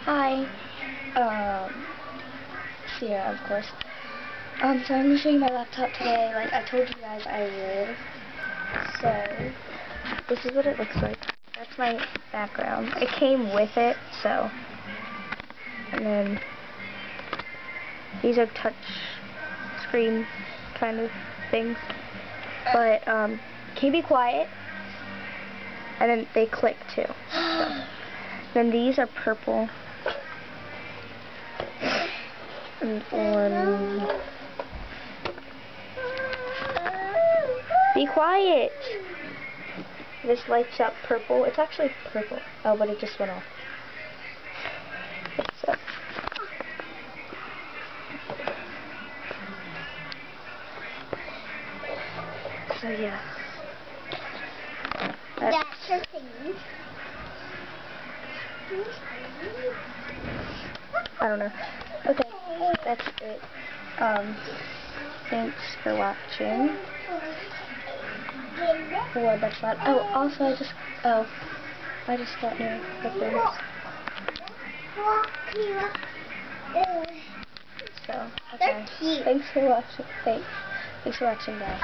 Hi. Sierra, of course. So I'm gonna show you my laptop today. Like I told you guys I would. So this is what it looks like. That's my background. It came with it, so. And then these are touch screen kind of things. But can you be quiet? And then they click too. So. Then these are purple. And orange. Be quiet! This lights up purple. It's actually purple. Oh, but it just went off. So yeah. That's your thing. I don't know. Okay, that's it. Thanks for watching. Oh, that's loud. Oh, also I just got new headphones. So, okay. Thanks for watching. Thanks for watching, guys.